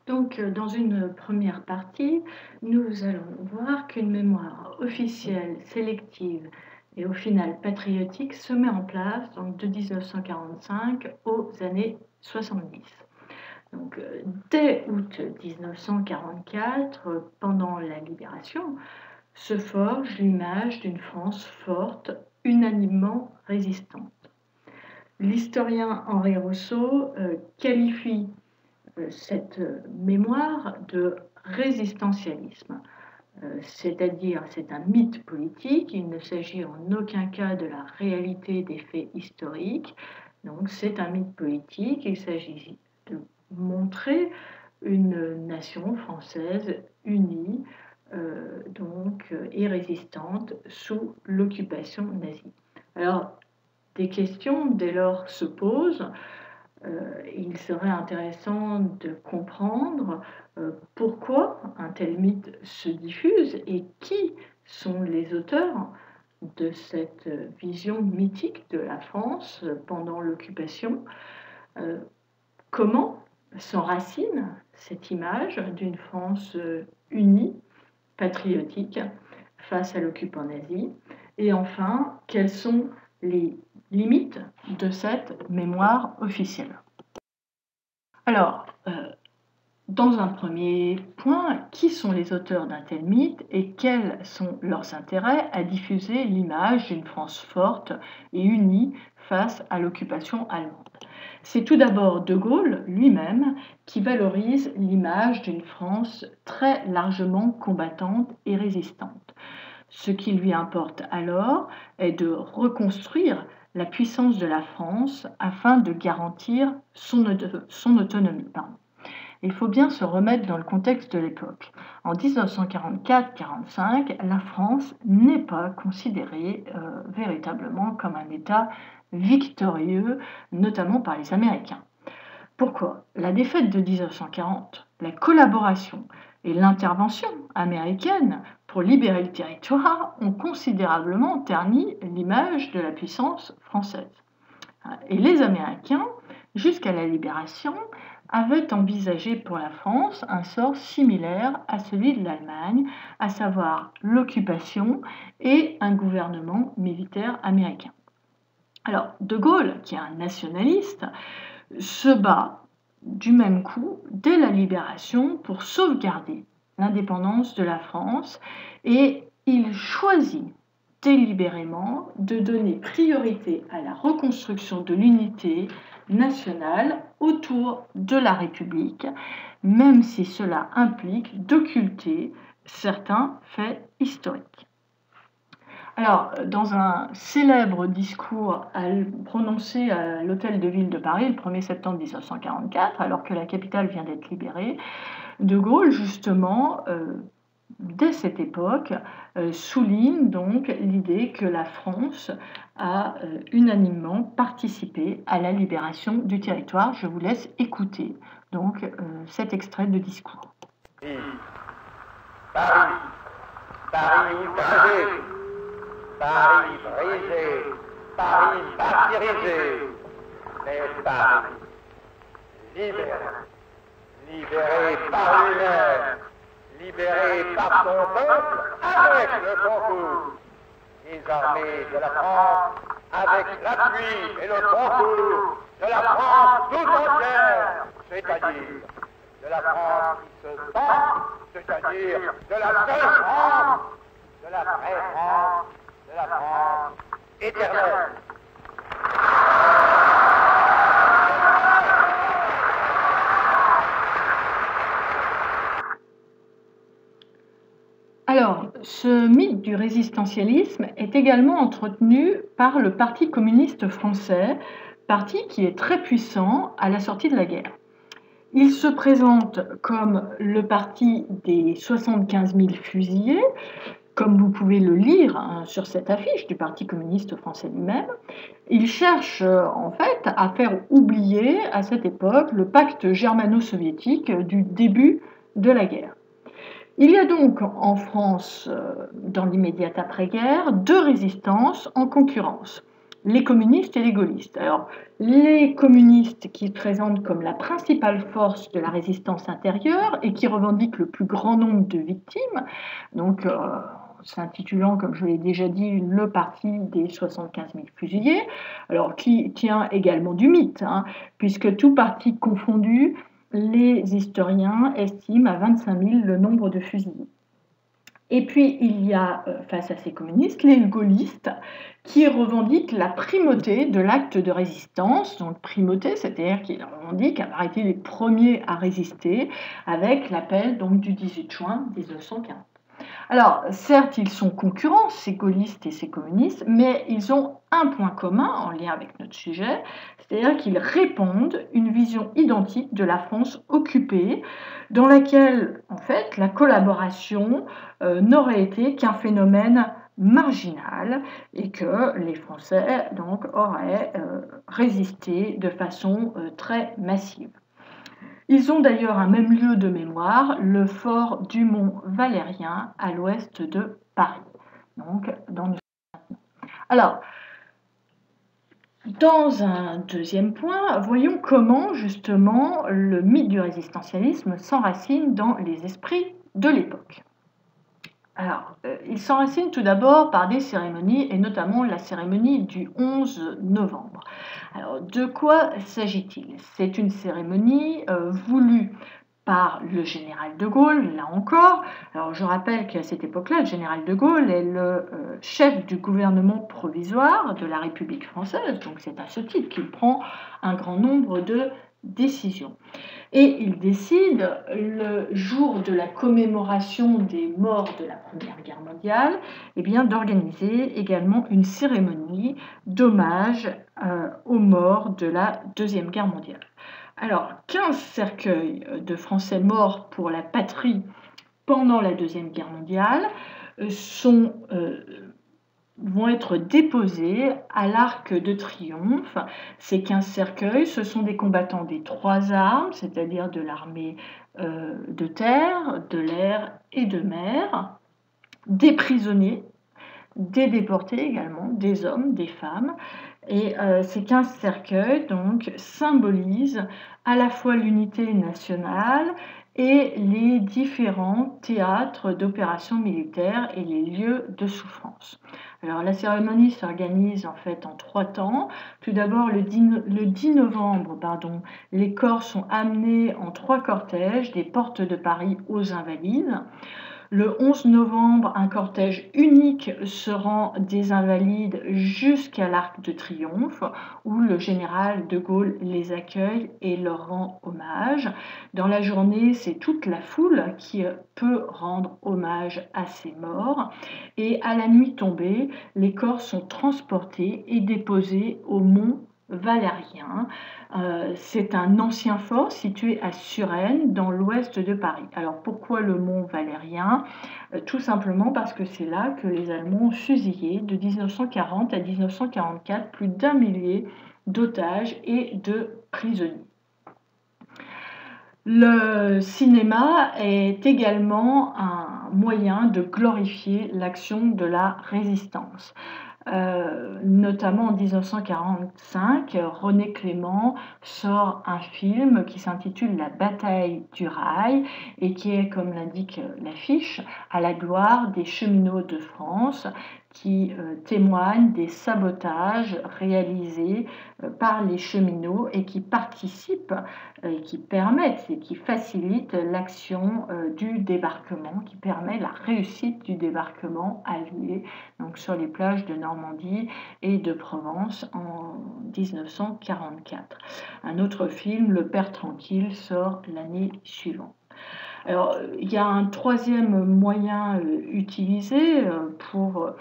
Dans une première partie, nous allons voir qu'une mémoire officielle, sélective et au final patriotique se met en place de 1945 aux années 70. Dès août 1944, pendant la Libération, se forge l'image d'une France forte, unanimement résistante. L'historien Henri Rousseau qualifie cette mémoire de résistentialisme, c'est-à-dire c'est un mythe politique, il ne s'agit en aucun cas de la réalité des faits historiques, donc c'est un mythe politique, il s'agit de montrer une nation française unie et résistante sous l'occupation nazie. Alors, des questions dès lors se posent. Il serait intéressant de comprendre pourquoi un tel mythe se diffuse et qui sont les auteurs de cette vision mythique de la France pendant l'occupation. Comment s'enracine cette image d'une France unie, patriotique, face à l'occupant nazi. Et enfin, quelles sont les limites de cette mémoire officielle. Alors, dans un premier point, qui sont les auteurs d'un tel mythe et quels sont leurs intérêts à diffuser l'image d'une France forte et unie face à l'occupation allemande? C'est tout d'abord De Gaulle lui-même qui valorise l'image d'une France très largement combattante et résistante. Ce qui lui importe alors est de reconstruire la puissance de la France afin de garantir son autonomie. Il faut bien se remettre dans le contexte de l'époque. En 1944-45, la France n'est pas considérée véritablement comme un État victorieux, notamment par les Américains. Pourquoi? La défaite de 1940, la collaboration et l'intervention américaine pour libérer le territoire ont considérablement terni l'image de la puissance française. Et les Américains, jusqu'à la libération, avaient envisagé pour la France un sort similaire à celui de l'Allemagne, à savoir l'occupation et un gouvernement militaire américain. Alors, De Gaulle, qui est un nationaliste, se bat du même coup dès la libération pour sauvegarder l'indépendance de la France et il choisit délibérément de donner priorité à la reconstruction de l'unité nationale autour de la République, même si cela implique d'occulter certains faits historiques. Alors, dans un célèbre discours prononcé à l'Hôtel de Ville de Paris le 1er septembre 1944, alors que la capitale vient d'être libérée, De Gaulle, justement, dès cette époque, souligne donc l'idée que la France a unanimement participé à la libération du territoire. Je vous laisse écouter donc cet extrait de discours. Paris, Paris outragé, Paris brisé, Paris martyrisé, mais Paris libéré, libéré par lui-même, libéré par son peuple avec le concours des armées de la France, avec l'appui et le concours de la France tout entière, c'est-à-dire de la France qui se bat, c'est-à-dire de la seule France, de la vraie France, de la France éternelle. Alors, ce mythe du résistentialisme est également entretenu par le Parti communiste français, parti qui est très puissant à la sortie de la guerre. Il se présente comme le parti des 75 000 fusillés, comme vous pouvez le lire sur cette affiche du Parti communiste français lui-même. Il cherche en fait à faire oublier à cette époque le pacte germano-soviétique du début de la guerre. Il y a donc en France, dans l'immédiate après-guerre, deux résistances en concurrence. les communistes et les gaullistes. Alors, les communistes qui se présentent comme la principale force de la résistance intérieure et qui revendiquent le plus grand nombre de victimes, donc s'intitulant, comme je l'ai déjà dit, le parti des 75 000 fusillés, alors qui tient également du mythe, hein, puisque tout parti confondu, les historiens estiment à 25 000 le nombre de fusillés. Et puis, il y a, face à ces communistes, les gaullistes qui revendiquent la primauté de l'acte de résistance. Donc, primauté, c'est-à-dire qu'ils revendiquent avoir été les premiers à résister avec l'appel donc, du 18 juin 1940. Alors, certes, ils sont concurrents, ces gaullistes et ces communistes, mais ils ont un point commun en lien avec notre sujet, c'est-à-dire qu'ils répandent une vision identique de la France occupée, dans laquelle, en fait, la collaboration n'aurait été qu'un phénomène marginal et que les Français donc, auraient résisté de façon très massive. Ils ont d'ailleurs un même lieu de mémoire, le fort du Mont Valérien, à l'ouest de Paris. Donc, Alors, dans un deuxième point, voyons comment justement le mythe du résistentialisme s'enracine dans les esprits de l'époque. Alors, il s'enracine tout d'abord par des cérémonies, et notamment la cérémonie du 11 novembre. Alors, de quoi s'agit-il? C'est une cérémonie voulue par le général de Gaulle, là encore. Alors, je rappelle qu'à cette époque-là, le général de Gaulle est le chef du gouvernement provisoire de la République française, donc c'est à ce titre qu'il prend un grand nombre de décisions. Et il décide, le jour de la commémoration des morts de la Première Guerre mondiale, eh bien, d'organiser également une cérémonie d'hommage aux morts de la Deuxième Guerre mondiale. Alors, 15 cercueils de Français morts pour la patrie pendant la Deuxième Guerre mondiale vont être déposés à l'Arc de Triomphe. Ces 15 cercueils, ce sont des combattants des trois armes, c'est-à-dire de l'armée de terre, de l'air et de mer, des prisonniers, des déportés également, des hommes, des femmes. Et ces 15 cercueils donc, symbolisent à la fois l'unité nationale et les différents théâtres d'opérations militaires et les lieux de souffrance. Alors la cérémonie s'organise en fait en 3 temps. Tout d'abord, le 10 novembre, les corps sont amenés en 3 cortèges des portes de Paris aux Invalides. Le 11 novembre, un cortège unique se rend des Invalides jusqu'à l'Arc de Triomphe, où le général de Gaulle les accueille et leur rend hommage. Dans la journée, c'est toute la foule qui peut rendre hommage à ces morts. Et à la nuit tombée, les corps sont transportés et déposés au Mont Valérien. C'est un ancien fort situé à Suresnes, dans l'ouest de Paris. Alors pourquoi le Mont Valérien? Tout simplement parce que c'est là que les Allemands ont fusillé de 1940 à 1944 plus d'1 millier d'otages et de prisonniers. Le cinéma est également un moyen de glorifier l'action de la résistance. Notamment en 1945, René Clément sort un film qui s'intitule La bataille du rail et qui est, comme l'indique l'affiche, à la gloire des cheminots de France qui témoignent des sabotages réalisés par les cheminots et qui participent, qui permettent et qui facilitent l'action du débarquement, qui permet la réussite du débarquement allié donc sur les plages de Normandie et de Provence en 1944. Un autre film, Le Père tranquille, sort l'année suivante. Alors, il y a un troisième moyen utilisé pour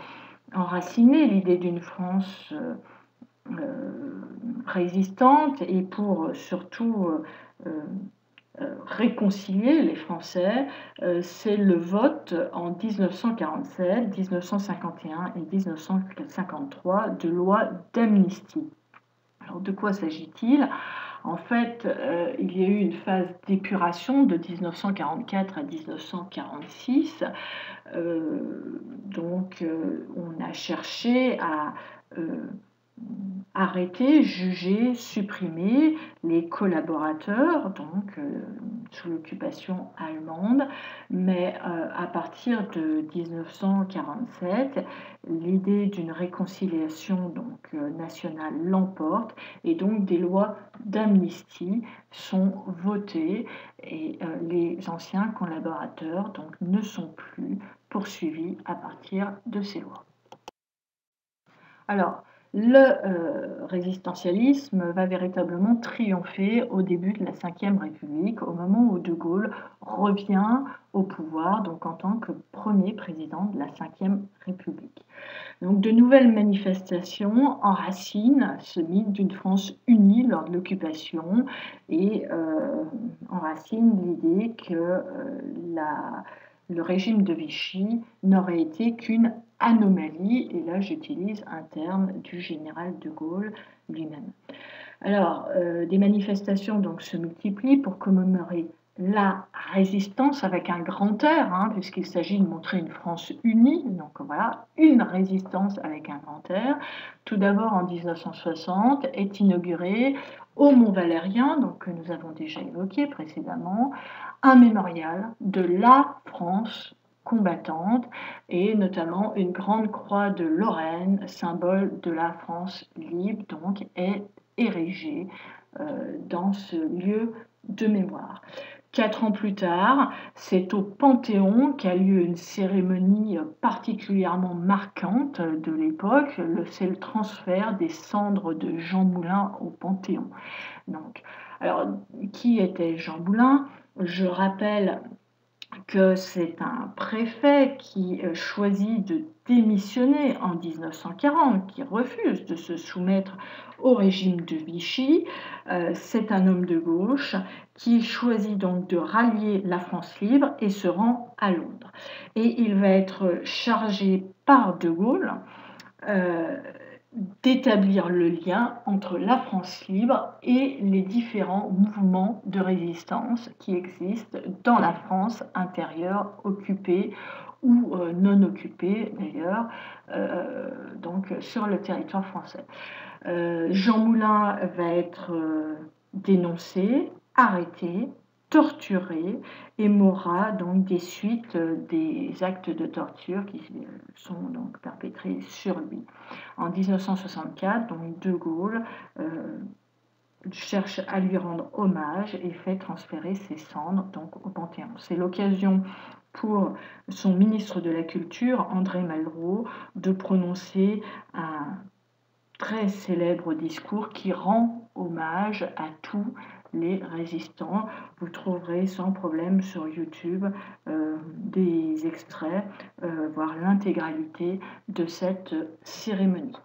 enraciner l'idée d'une France résistante et pour surtout réconcilier les Français, c'est le vote en 1947, 1951 et 1953 de loi d'amnistie. Alors de quoi s'agit-il? En fait, il y a eu une phase d'épuration de 1944 à 1946. On a cherché à arrêter, juger, supprimer les collaborateurs, donc sous l'occupation allemande, mais à partir de 1947, l'idée d'une réconciliation donc, nationale l'emporte et donc des lois d'amnistie sont votées et les anciens collaborateurs donc, ne sont plus poursuivis à partir de ces lois. Alors, le résistentialisme va véritablement triompher au début de la Ve République, au moment où De Gaulle revient au pouvoir, donc en tant que premier président de la Ve République. Donc, de nouvelles manifestations enracinent ce mythe d'une France unie lors de l'occupation et enracinent l'idée que le régime de Vichy n'aurait été qu'une anomalie, et là j'utilise un terme du général de Gaulle lui-même. Alors, des manifestations donc, se multiplient pour commémorer la résistance avec un grand R, hein, puisqu'il s'agit de montrer une France unie, donc voilà, une résistance avec un grand R. Tout d'abord, en 1960, est inauguré au Mont-Valérien, donc, que nous avons déjà évoqué précédemment, un mémorial de la France combattante et notamment une grande croix de Lorraine, symbole de la France libre, donc est érigée dans ce lieu de mémoire. 4 ans plus tard, c'est au Panthéon qu'a lieu une cérémonie particulièrement marquante de l'époque, c'est le transfert des cendres de Jean Moulin au Panthéon. Donc, alors, qui était Jean Moulin ? Je rappelle que c'est un préfet qui choisit de démissionner en 1940, qui refuse de se soumettre au régime de Vichy. C'est un homme de gauche qui choisit donc de rallier la France libre et se rend à Londres. Et il va être chargé par De Gaulle d'établir le lien entre la France libre et les différents mouvements de résistance qui existent dans la France intérieure, occupée ou non occupée d'ailleurs, donc sur le territoire français. Jean Moulin va être dénoncé, arrêté, torturé et mourra donc des suites des actes de torture qui sont donc perpétrés sur lui. En 1964, donc De Gaulle cherche à lui rendre hommage et fait transférer ses cendres donc au Panthéon. C'est l'occasion pour son ministre de la Culture, André Malraux, de prononcer un très célèbre discours qui rend hommage à tous les résistants. Vous trouverez sans problème sur YouTube des extraits, voire l'intégralité de cette cérémonie,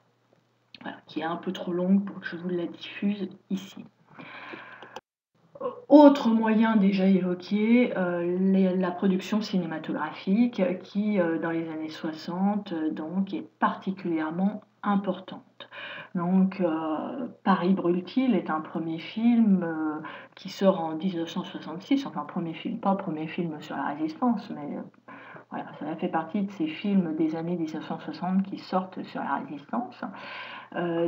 voilà, qui est un peu trop longue pour que je vous la diffuse ici. Autre moyen déjà évoqué, la production cinématographique qui, dans les années 60, donc, est particulièrement importante. Donc, Paris brûle-t-il est un premier film qui sort en 1966, enfin premier film, pas premier film sur la résistance, mais voilà, ça fait partie de ces films des années 1960 qui sortent sur la résistance.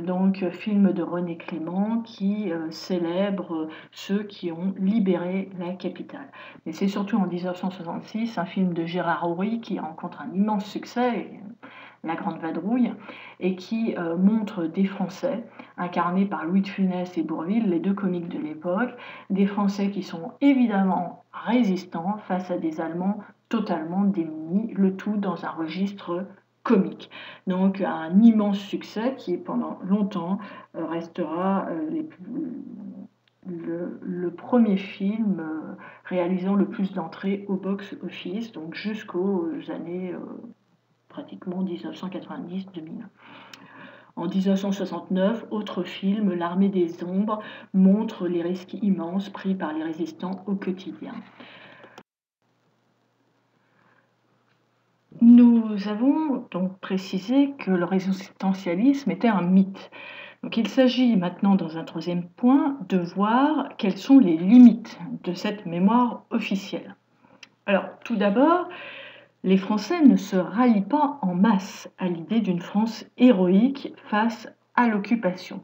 Donc, film de René Clément qui célèbre ceux qui ont libéré la capitale. Et c'est surtout en 1966 un film de Gérard Houry qui rencontre un immense succès, La Grande Vadrouille, et qui montre des Français incarnés par Louis de Funès et Bourvil, les deux comiques de l'époque, des Français qui sont évidemment résistants face à des Allemands totalement démunis, le tout dans un registre comique. Donc un immense succès qui pendant longtemps restera le premier film réalisant le plus d'entrées au box-office, donc jusqu'aux années pratiquement 1990-2000. En 1969, autre film, L'Armée des Ombres, montre les risques immenses pris par les résistants au quotidien. Nous avons donc précisé que le résistentialisme était un mythe. Donc il s'agit maintenant, dans un troisième point, de voir quelles sont les limites de cette mémoire officielle. Alors, tout d'abord, les Français ne se rallient pas en masse à l'idée d'une France héroïque face à l'occupation.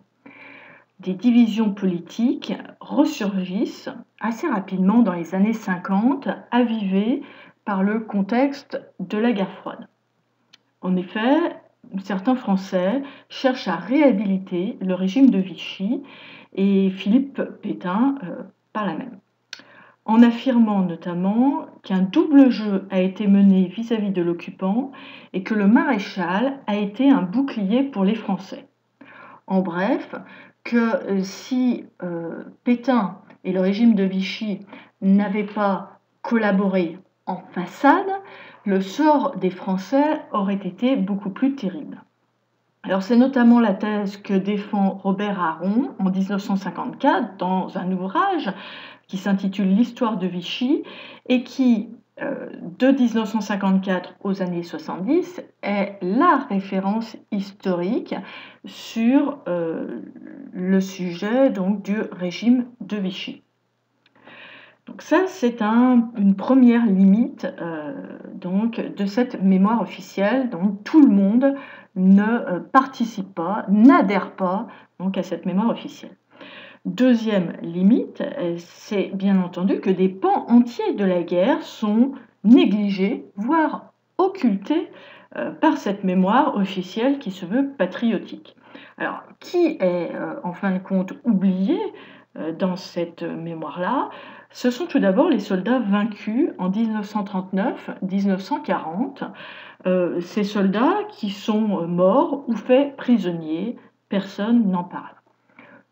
Des divisions politiques ressurgissent assez rapidement dans les années 50, avivées par le contexte de la guerre froide. En effet, certains Français cherchent à réhabiliter le régime de Vichy et Philippe Pétain par la même. En affirmant notamment qu'un double jeu a été mené vis-à-vis de l'occupant et que le maréchal a été un bouclier pour les Français. En bref, que si Pétain et le régime de Vichy n'avaient pas collaboré en façade, le sort des Français aurait été beaucoup plus terrible. Alors c'est notamment la thèse que défend Robert Aron en 1954 dans un ouvrage qui s'intitule L'histoire de Vichy et qui, de 1954 aux années 70, est la référence historique sur le sujet donc, du régime de Vichy. Donc ça, c'est une première limite donc, de cette mémoire officielle. Donc tout le monde ne participe pas, n'adhère pas donc, à cette mémoire officielle. Deuxième limite, c'est bien entendu que des pans entiers de la guerre sont négligés, voire occultés par cette mémoire officielle qui se veut patriotique. Alors, qui est en fin de compte oublié dans cette mémoire-là? Ce sont tout d'abord les soldats vaincus en 1939-1940, ces soldats qui sont morts ou faits prisonniers, personne n'en parle.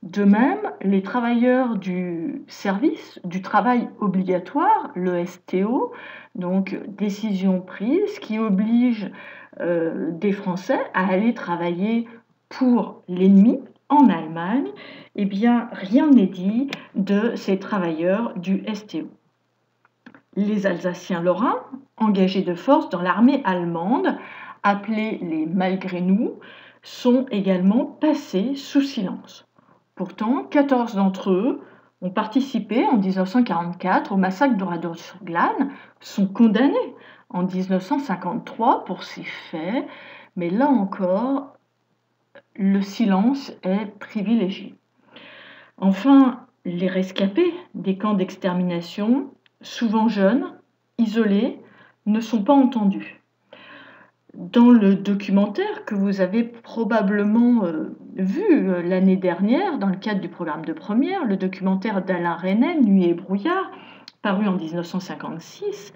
De même, les travailleurs du service du travail obligatoire, le STO, donc décision prise qui oblige des Français à aller travailler pour l'ennemi en Allemagne, eh bien rien n'est dit de ces travailleurs du STO. Les Alsaciens lorrains, engagés de force dans l'armée allemande, appelés les malgré nous, sont également passés sous silence. Pourtant, 14 d'entre eux ont participé en 1944 au massacre de Radoš-Glane, sont condamnés en 1953 pour ces faits, mais là encore, le silence est privilégié. Enfin, les rescapés des camps d'extermination, souvent jeunes, isolés, ne sont pas entendus. Dans le documentaire que vous avez probablement vu l'année dernière, dans le cadre du programme de première, le documentaire d'Alain Resnais, Nuit et brouillard, paru en 1956,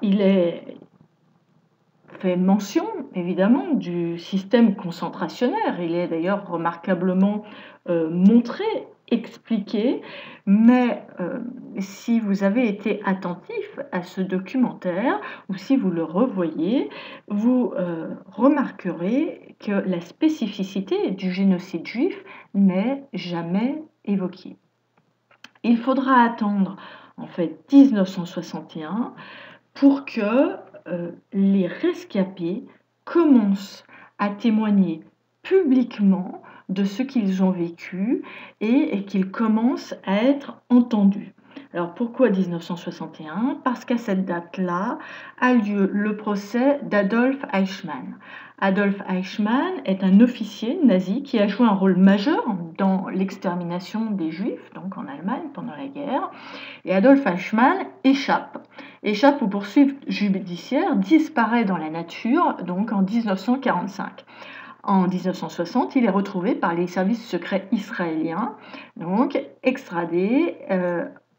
il est fait mention, évidemment, du système concentrationnaire. Il est d'ailleurs remarquablement montré, expliqué, mais si vous avez été attentif à ce documentaire ou si vous le revoyez, vous remarquerez que la spécificité du génocide juif n'est jamais évoquée. Il faudra attendre en fait 1961 pour que les rescapés commencent à témoigner publiquement de ce qu'ils ont vécu et qu'ils commencent à être entendus. Alors pourquoi 1961 ? Parce qu'à cette date-là a lieu le procès d'Adolf Eichmann. Adolf Eichmann est un officier nazi qui a joué un rôle majeur dans l'extermination des Juifs, donc en Allemagne pendant la guerre. Et Adolf Eichmann échappe aux poursuites judiciaires, disparaît dans la nature, donc en 1945. En 1960, il est retrouvé par les services secrets israéliens, donc extradé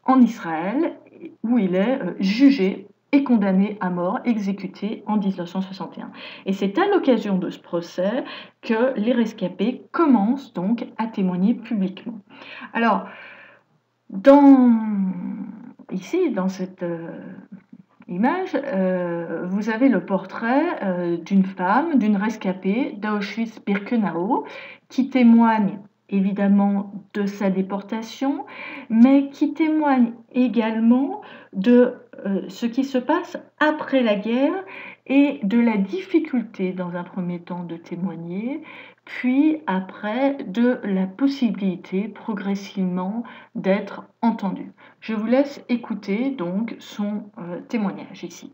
en Israël, où il est jugé et condamné à mort, exécuté en 1961. Et c'est à l'occasion de ce procès que les rescapés commencent donc à témoigner publiquement. Alors, ici, dans cette image, vous avez le portrait d'une femme, d'une rescapée d'Auschwitz-Birkenau, qui témoigne évidemment de sa déportation, mais qui témoigne également de ce qui se passe après la guerre et de la difficulté dans un premier temps de témoigner, puis après de la possibilité progressivement d'être entendue. Je vous laisse écouter donc son témoignage ici.